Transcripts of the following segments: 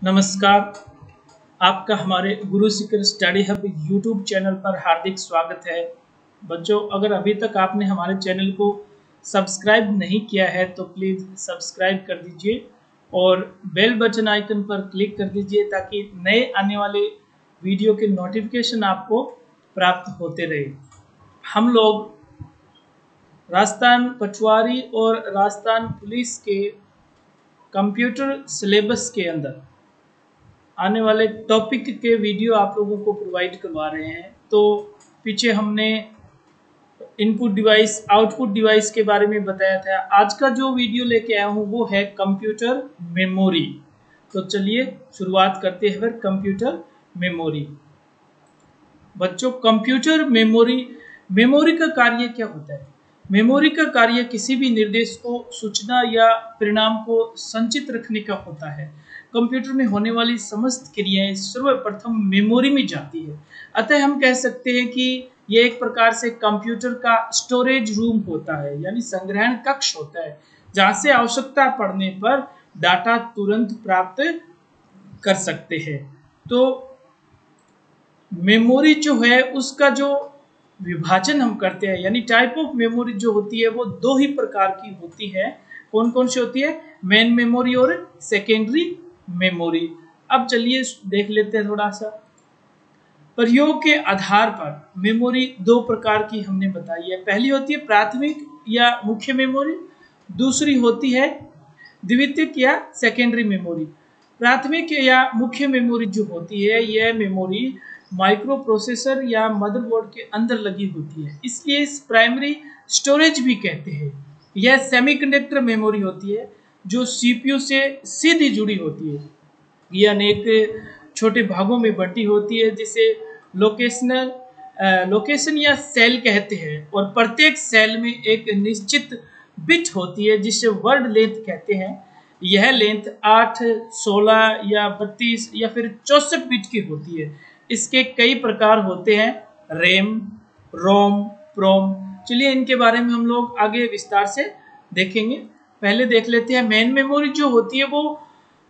नमस्कार। आपका हमारे Guru Shikhar study hub YouTube channel पर हार्दिक स्वागत है। बच्चों, अगर अभी तक आपने हमारे चैनल को सब्सक्राइब नहीं किया है तो प्लीज़ सब्सक्राइब कर दीजिए और बेल बटन आइकन पर क्लिक कर दीजिए ताकि नए आने वाले वीडियो के नोटिफिकेशन आपको प्राप्त होते रहे। हम लोग राजस्थान पटवारी और राजस्थान पुलिस के कंप्यूटर सिलेबस के अंदर आने वाले टॉपिक के वीडियो आप लोगों को प्रोवाइड करवा रहे हैं। तो पीछे हमने इनपुट डिवाइस आउटपुट डिवाइस के बारे में बताया था। आज का जो वीडियो लेके आया हूँ वो है कंप्यूटर मेमोरी। तो चलिए शुरुआत करते हैं फिर कंप्यूटर मेमोरी। बच्चों, कंप्यूटर मेमोरी का कार्य क्या होता है? मेमोरी का कार्य किसी भी निर्देश को, सूचना या परिणाम को संचित रखने का होता है। कंप्यूटर में होने वाली समस्त क्रियाएं सर्वप्रथम मेमोरी में जाती है। अतः हम कह सकते हैं कि यह एक प्रकार से कंप्यूटर का स्टोरेज रूम होता है, यानी संग्रहण कक्ष होता है, जहां से आवश्यकता पड़ने पर डाटा तुरंत प्राप्त कर सकते हैं। तो मेमोरी जो है उसका जो विभाजन हम करते हैं, यानी टाइप ऑफ मेमोरी जो होती है वो दो ही प्रकार की होती है। कौन कौन सी होती है? मेन मेमोरी और सेकेंडरी मेमोरी। अब चलिए देख लेते हैं थोड़ा सा। प्रयोग के आधार पर मेमोरी दो प्रकार की हमने बताई है। पहली होती है प्राथमिक या मुख्य मेमोरी, दूसरी होती है द्वितीयक या सेकेंडरी मेमोरी। प्राथमिक या मुख्य मेमोरी जो होती है यह मेमोरी माइक्रो प्रोसेसर या मदरबोर्ड के अंदर लगी होती है, इसलिए इस प्राइमरी स्टोरेज भी कहते हैं। यह सेमीकंडक्टर मेमोरी होती है जो सीपीयू से सीधी जुड़ी होती है। यह अनेक छोटे भागों में बंटी होती है जिसे लोकेशन या सेल कहते हैं, और प्रत्येक सेल में एक निश्चित बिट होती है जिसे वर्ड लेंथ कहते हैं। यह लेंथ 8, 16 या 32 या फिर 64 बिट की होती है। इसके कई प्रकार होते हैं, रैम, रोम, प्रोम। चलिए इनके बारे में हम लोग आगे विस्तार से देखेंगे। पहले देख लेते हैं मेन मेमोरी जो होती है वो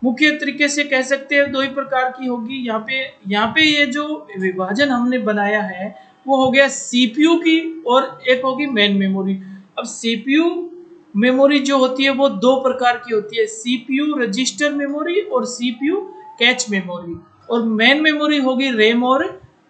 मुख्य तरीके से कह सकते हैं दो ही प्रकार की होगी। यहाँ पे ये जो विभाजन हमने बनाया है वो हो गया सीपीयू की और एक होगी मेन मेमोरी। अब सीपीयू मेमोरी जो होती है वो दो प्रकार की होती है, सीपीयू रजिस्टर मेमोरी और सीपीयू कैच मेमोरी। और मेन मेमोरी होगी रैम और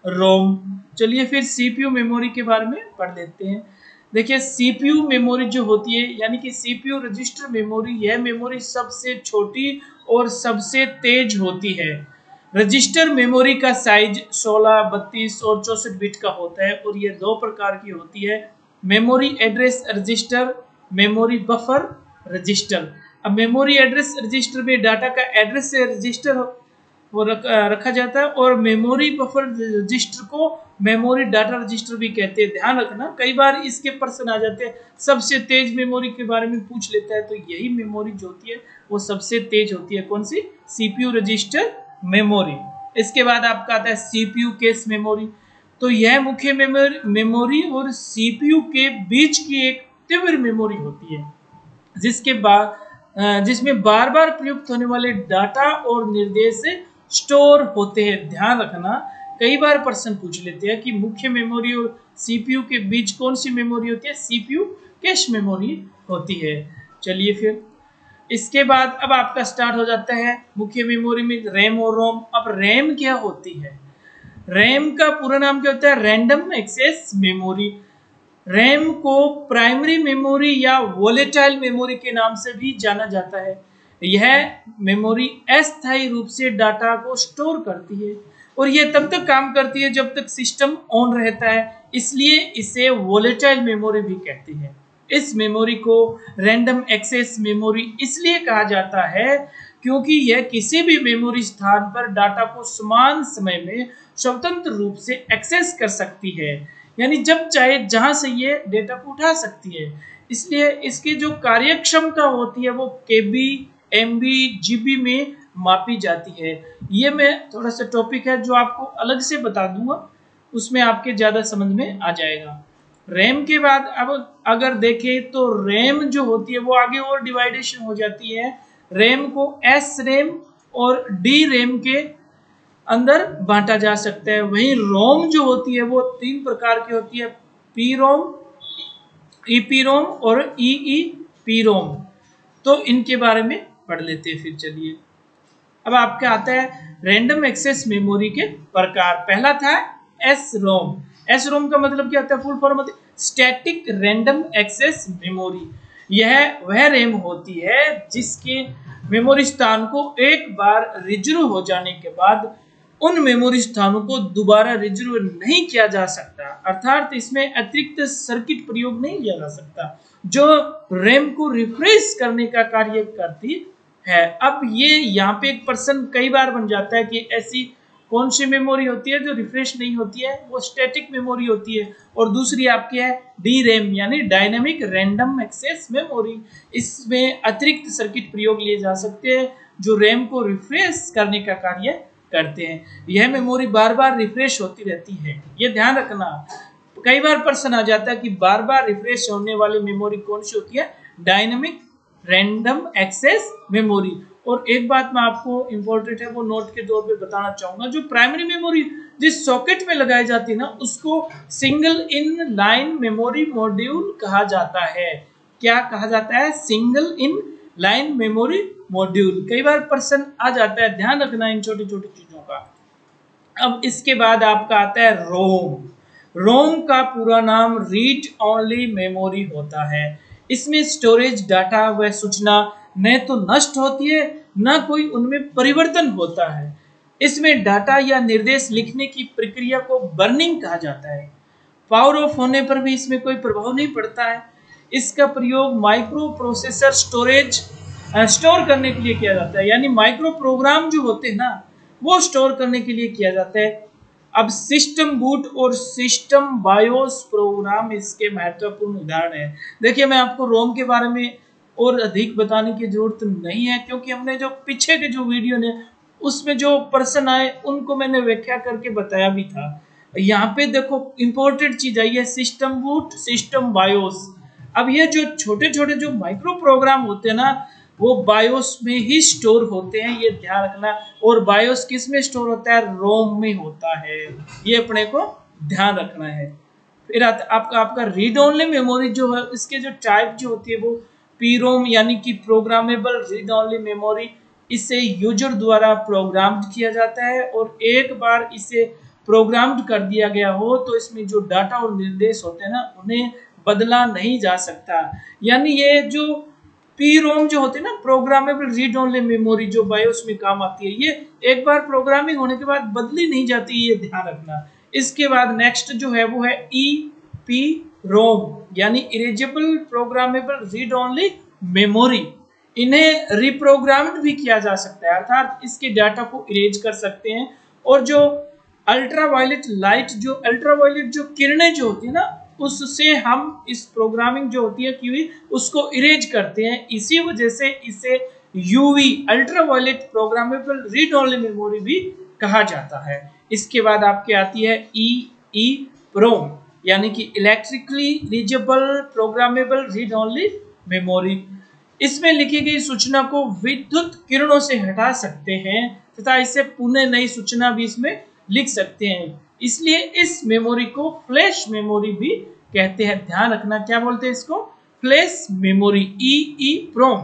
रोम। चलिए फिर सीपीयू मेमोरी के बारे में पढ़ लेते हैं। देखिए सीपीयू मेमोरी जो होती है, यानी कि सीपीयू रजिस्टर मेमोरी, यह मेमोरी सबसे छोटी और सबसे तेज होती है। रजिस्टर मेमोरी का साइज 16, 32 और 64 बिट का होता है और यह दो प्रकार की होती है, memory address register, memory buffer register. अब मेमोरी एड्रेस रजिस्टर में डाटा का एड्रेस से रजिस्टर वो रखा जाता है, और मेमोरी बफर रजिस्टर को मेमोरी डाटा रजिस्टर भी कहते हैं। ध्यान रखना, कई बार इसके प्रश्न आ जाते हैं, सबसे तेज मेमोरी के बारे में पूछ लेता है, तो यही मेमोरी जो होती है वो सबसे तेज होती है। कौन सी? CPU register memory. इसके बाद आपका आता है सीपीयू कैश मेमोरी। तो यह मुख्य मेमोरी और सीपीयू के बीच की एक तीव्र मेमोरी होती है, जिसमें बार बार प्रयुक्त होने वाले डाटा और निर्देश स्टोर होते हैं। ध्यान रखना, कई बार प्रश्न पूछ लेते हैं कि मुख्य मेमोरी और सीपीयू के बीच कौन सी मेमोरी होती है? सीपीयू कैश मेमोरी होती है। चलिए फिर इसके बाद अब आपका स्टार्ट हो जाता है मुख्य मेमोरी में रैम और रोम। अब रैम क्या होती है? रैम का पूरा नाम क्या होता है? Random access memory. रैम को प्राइमरी मेमोरी या वोलेटाइल मेमोरी के नाम से भी जाना जाता है। यह मेमोरी अस्थायी रूप से डाटा को स्टोर करती है और यह तब तक काम करती है जब तक सिस्टम ऑन रहता है, इसलिए इसे वोलेटाइल मेमोरी भी कहते हैं। इस मेमोरी को रैंडम एक्सेस मेमोरी इसलिए कहा जाता है क्योंकि यह किसी भी मेमोरी स्थान पर डाटा को समान समय में स्वतंत्र रूप से एक्सेस कर सकती है, यानी जब चाहे जहां से ये डेटा को उठा सकती है। इसलिए इसकी जो कार्य क्षमता होती है वो केबी, एमबी, जीबी में मापी जाती है। ये मैं थोड़ा सा टॉपिक है जो आपको अलग से बता दूंगा, उसमें आपके ज्यादा समझ में आ जाएगा। रैम के बाद अब अगर देखें तो रैम जो होती है वो आगे और डिवाइडेशन हो जाती है। रैम को एस रैम और डी रैम के अंदर बांटा जा सकता है। वहीं रोम जो होती है वो 3 प्रकार की होती है, पी रोम, ईपी रोम और ईईपी रोम। तो इनके बारे में पढ़ लेते हैं फिर। चलिए अब आपका आता है रैंडम एक्सेस मेमोरी के प्रकार। पहला था एस रोम। एस रोम का मतलब क्या होता है? फुल फॉर्म होती है स्टैटिक रैंडम एक्सेस मेमोरी। यह वह रैम होती है जिसके मेमोरी स्थान को एक बार रिजर्व हो जाने के बाद उन मेमोरी स्थानों को दोबारा रिजर्व नहीं किया जा सकता, अर्थात इसमें अतिरिक्त सर्किट प्रयोग नहीं किया जा सकता, जो रैम को रिफ्रेश करने का कार्य करती है। अब ये यहाँ पे एक पर्सन कई बार बन जाता है कि ऐसी कौन सी मेमोरी होती है जो रिफ्रेश नहीं होती है? वो स्टैटिक मेमोरी होती है। और दूसरी आपकी है डी रैम यानी डायनेमिक रैंडम एक्सेस मेमोरी। इसमें अतिरिक्त सर्किट प्रयोग लिए जा सकते हैं जो रैम को रिफ्रेश करने का कार्य करते हैं। यह मेमोरी बार बार रिफ्रेश होती रहती है, ये ध्यान रखना। कई बार प्रश्न आ जाता है कि बार बार रिफ्रेश होने वाली मेमोरी कौन सी होती है? Dynamic random access memory. और एक बात मैं आपको इंपॉर्टेंट है वो नोट के तौर पे बताना चाहूंगा, जो प्राइमरी मेमोरी जिस सॉकेट में लगाई जाती है ना उसको single in line memory module कहा जाता है। क्या कहा जाता है? Single in line memory module. कई बार प्रश्न आ जाता है, ध्यान रखना इन छोटी छोटी चीजों का। अब इसके बाद आपका आता है रोम। रोम का पूरा नाम रीड ओनली मेमोरी होता है। इसमें स्टोरेज डाटा व सूचना न तो नष्ट होती है न कोई उनमें परिवर्तन होता है। इसमें डाटा या निर्देश लिखने की प्रक्रिया को बर्निंग कहा जाता है। पावर ऑफ होने पर भी इसमें कोई प्रभाव नहीं पड़ता है। इसका प्रयोग माइक्रो प्रोसेसर स्टोर करने के लिए किया जाता है, यानी माइक्रो प्रोग्राम जो होते हैं ना वो स्टोर करने के लिए किया जाता है। अब सिस्टम बूट और सिस्टम बायोस प्रोग्राम इसके महत्वपूर्ण उदाहरण है। देखिए मैं आपको रोम के बारे में और अधिक बताने की जरूरत नहीं है, क्योंकि हमने जो पीछे के जो वीडियो ने उसमें जो पर्सन आए उनको मैंने व्याख्या करके बताया भी था। यहाँ पे देखो इंपॉर्टेंट चीज आई है सिस्टम बूट, सिस्टम बायोस। अब ये जो छोटे छोटे जो माइक्रो प्रोग्राम होते हैं ना वो बायोस में ही स्टोर होते हैं, ये ध्यान रखना। और बायोस किस में स्टोर होता है? रोम में होता है, ये अपने को ध्यान रखना है। फिर आपका रीड ओनली मेमोरी जो है इसके जो टाइप जो होती है वो पी रोम यानी कि प्रोग्रामेबल रीड ओनली मेमोरी। इसे यूजर द्वारा प्रोग्राम्ड किया जाता है और एक बार इसे प्रोग्राम्ड कर दिया गया हो तो इसमें जो डाटा और निर्देश होते हैं ना उन्हें बदला नहीं जा सकता। यानी ये जो पी रोम जो होते हैं ना प्रोग्रामेबल रीड ओनली मेमोरी जो बायोस में काम आती है, ये एक बार प्रोग्रामिंग होने के बाद बदली नहीं जाती, ये ध्यान रखना। इसके बाद नेक्स्ट जो है वो है ई पी रोम यानी erasable programmable read only memory. इन्हें रिप्रोग्राम्ड भी किया जा सकता है, अर्थात इसके डाटा को इरेज कर सकते हैं। और जो अल्ट्रावायलेट लाइट अल्ट्रावायलेट जो किरणें जो होती है ना उससे हम इस प्रोग्रामिंग जो होती है की उसको इरेज करते हैं। इसी वजह से इसे UV ultraviolet programmable read only memory भी कहा जाता है। इसके बाद आपके आती है ई प्रोम यानी कि electrically erasable programmable read only memory. इसमें लिखी गई सूचना को विद्युत किरणों से हटा सकते हैं तथा इसे पुनः नई सूचना भी इसमें लिख सकते हैं, इसलिए इस मेमोरी को फ्लैश मेमोरी भी कहते हैं। ध्यान रखना क्या बोलते हैं इसको? फ्लैश मेमोरी ई प्रोम।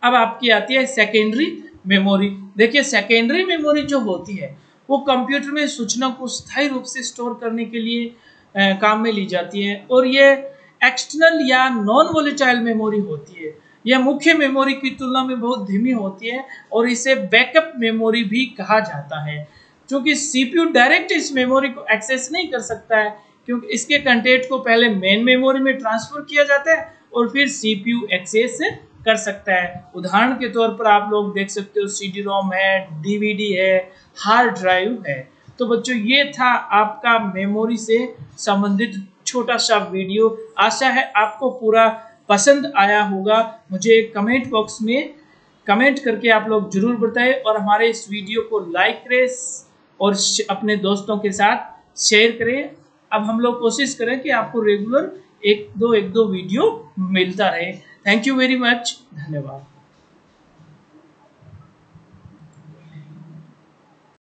अब आपकी आती है सेकेंडरी मेमोरी। देखिए सेकेंडरी मेमोरी जो होती है वो कंप्यूटर में सूचना को स्थायी रूप से स्टोर करने के लिए काम में ली जाती है और ये एक्सटर्नल या नॉन वोलेटाइल मेमोरी होती है। यह मुख्य मेमोरी की तुलना में बहुत धीमी होती है और इसे बैकअप मेमोरी भी कहा जाता है। क्योंकि सीपीयू डायरेक्ट इस मेमोरी को एक्सेस नहीं कर सकता है, क्योंकि इसके कंटेंट को पहले मेन मेमोरी में ट्रांसफर किया जाता है और फिर सीपीयू एक्सेस कर सकता है। उदाहरण के तौर पर आप लोग देख सकते हो सीडी रोम है, डीवीडी है, हार्ड ड्राइव है। तो बच्चों ये था आपका मेमोरी से संबंधित छोटा सा वीडियो। आशा है आपको पूरा पसंद आया होगा। मुझे कमेंट बॉक्स में कमेंट करके आप लोग जरूर बताएं और हमारे इस वीडियो को लाइक करें और अपने दोस्तों के साथ शेयर करें। अब हम लोग कोशिश करें कि आपको रेगुलर एक दो वीडियो मिलता रहे। थैंक यू वेरी मच, धन्यवाद।